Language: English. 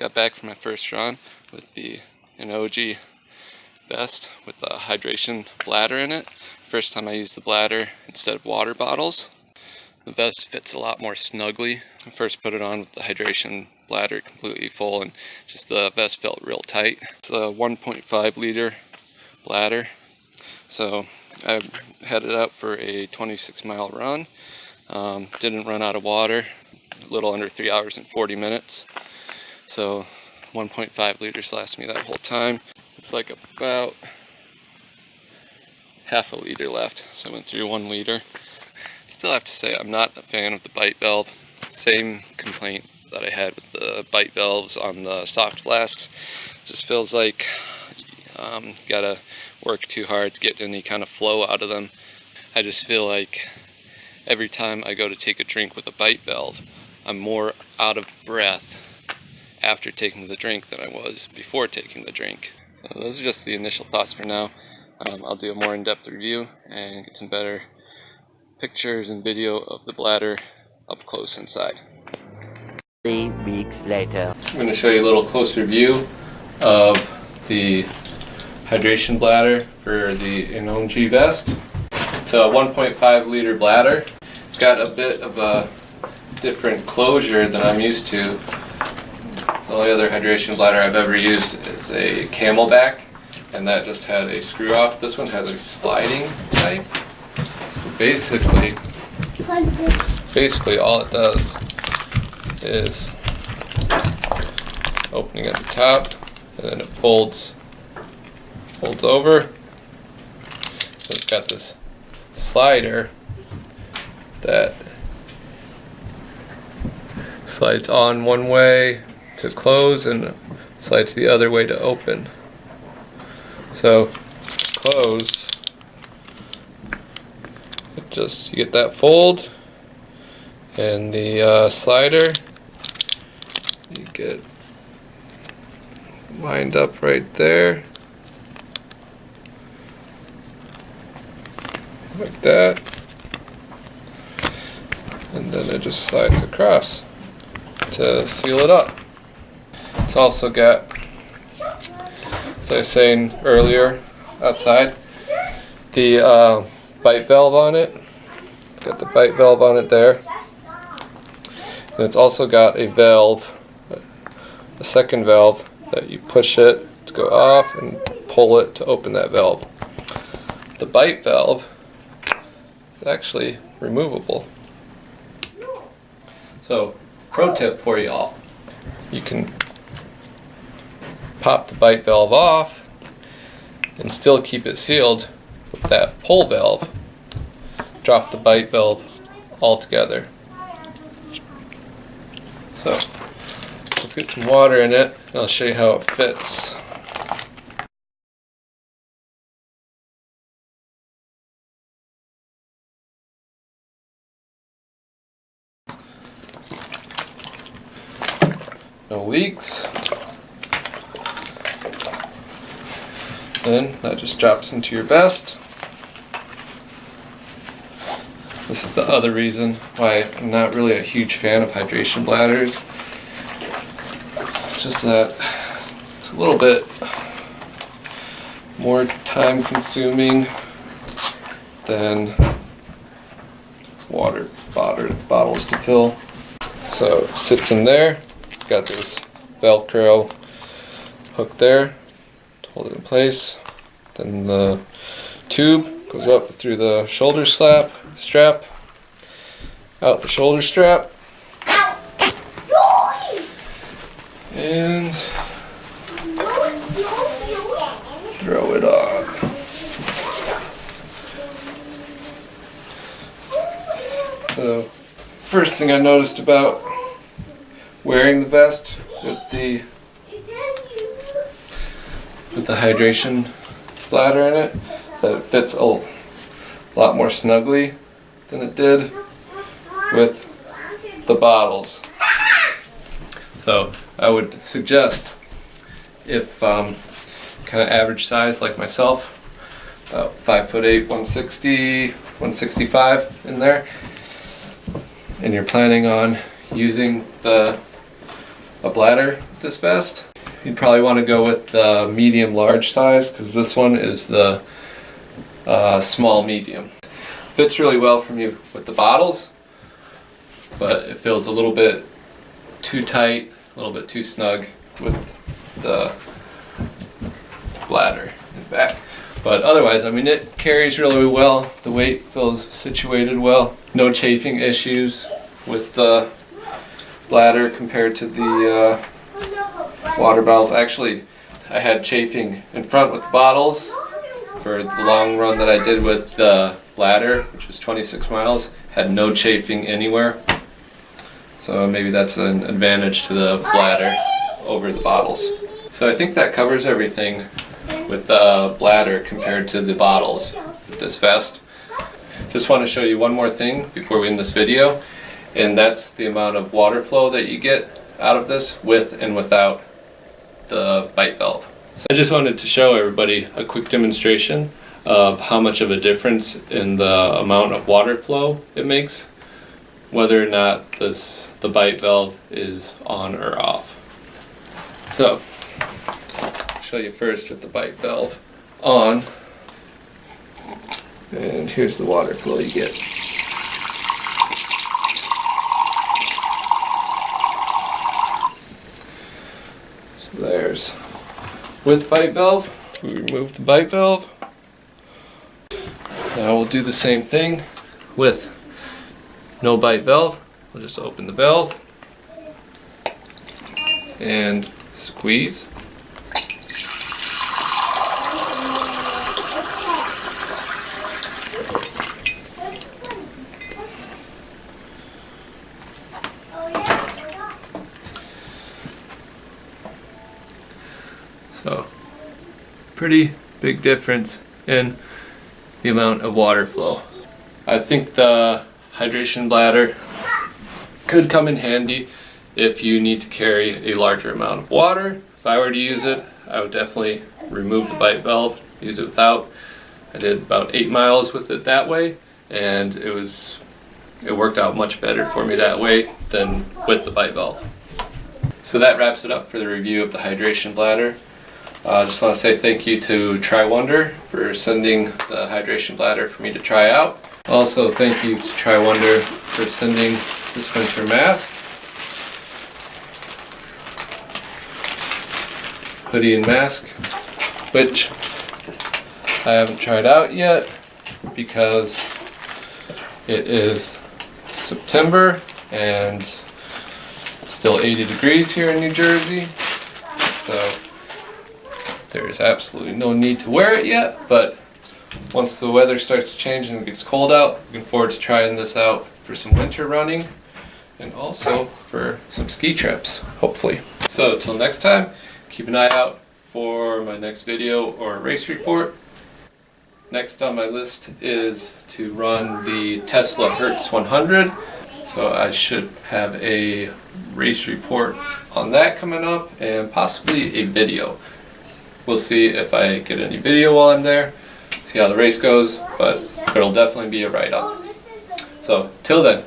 Got back from my first run with the Aonijie vest with the hydration bladder in it. First time I used the bladder instead of water bottles. The vest fits a lot more snugly. I first put it on with the hydration bladder completely full and just the vest felt real tight. It's a 1.5 liter bladder. So I headed out for a 26-mile run. Didn't run out of water. A little under 3 hours and 40 minutes. So 1.5 liters lasts me that whole time. It's like about half a liter left. So I went through 1 liter. Still have to say I'm not a fan of the bite valve. Same complaint that I had with the bite valves on the soft flasks. Just feels like you gotta work too hard to get any kind of flow out of them. I just feel like every time I go to take a drink with a bite valve, I'm more out of breath after taking the drink than I was before taking the drink. So those are just the initial thoughts for now. I'll do a more in-depth review and get some better pictures and video of the bladder up close inside. 3 weeks later. I'm going to show you a little closer view of the hydration bladder for the Aonijie vest. It's a 1.5 liter bladder. It's got a bit of a different closure than I'm used to. The only other hydration bladder I've ever used is a Camelback, and that just had a screw off. This one has a sliding type. Basically all it does is opening at the top, and then it folds over. So it's got this slider that slides on one way to close and slides the other way to open. So close, you get that fold, and the slider you get lined up right there like that, and then it just slides across to seal it up. It's also got, as I was saying earlier outside, the bite valve on it. It's got the bite valve on it there. And it's also got a valve, a second valve that you push it to go off and pull it to open that valve. The bite valve is actually removable. So, pro tip for y'all. You can pop the bite valve off and still keep it sealed with that pull valve. Drop the bite valve altogether. So let's get some water in it and I'll show you how it fits. No leaks. Then that just drops into your vest. This is the other reason why I'm not really a huge fan of hydration bladders. Just that it's a little bit more time consuming than water bottles to fill. So it sits in there. It's got this Velcro hook there to hold it in place. Then the tube goes up through the shoulder strap, out the shoulder strap, and throw it on. So, first thing I noticed about wearing the vest with the hydration bladder in it, that it fits a lot more snugly than it did with the bottles. So I would suggest, if kind of average size like myself, about 5'8", 160, 165 in there, and you're planning on using the a bladder with this vest, you'd probably want to go with the medium large size, because this one is the small medium. Fits really well for me with the bottles, but it feels a little bit too tight, a little bit too snug with the bladder in the back. But otherwise, I mean, it carries really well. The weight feels situated well. No chafing issues with the bladder compared to the water bottles. Actually, I had chafing in front with the bottles for the long run that I did with the bladder, which was 26 miles. Had no chafing anywhere. So maybe that's an advantage to the bladder over the bottles. So I think that covers everything with the bladder compared to the bottles with this vest. Just want to show you one more thing before we end this video, and that's the amount of water flow that you get out of this with and without the bite valve. So I just wanted to show everybody a quick demonstration of how much of a difference in the amount of water flow it makes, whether or not the bite valve is on or off. So I'll show you first with the bite valve on, and here's the water flow you get. So there's with bite valve. We remove the bite valve. Now we'll do the same thing with no bite valve. We'll just open the valve and squeeze. So, pretty big difference in the amount of water flow. I think the hydration bladder could come in handy if you need to carry a larger amount of water. If I were to use it, I would definitely remove the bite valve, use it without. I did about 8 miles with it that way, and it worked out much better for me that way than with the bite valve. So that wraps it up for the review of the hydration bladder. I just want to say thank you to Triwonder for sending the hydration bladder for me to try out. Also, thank you to Triwonder for sending this winter mask, hoodie and mask, which I haven't tried out yet because it is September and still 80 degrees here in New Jersey. So there is absolutely no need to wear it yet, but once the weather starts to change and it gets cold out, looking forward to trying this out for some winter running and also for some ski trips, hopefully. So till next time, keep an eye out for my next video or race report. Next on my list is to run the Tesla Hertz 100. So I should have a race report on that coming up and possibly a video. We'll see if I get any video while I'm there, see how the race goes, but it'll definitely be a write-up. So till then,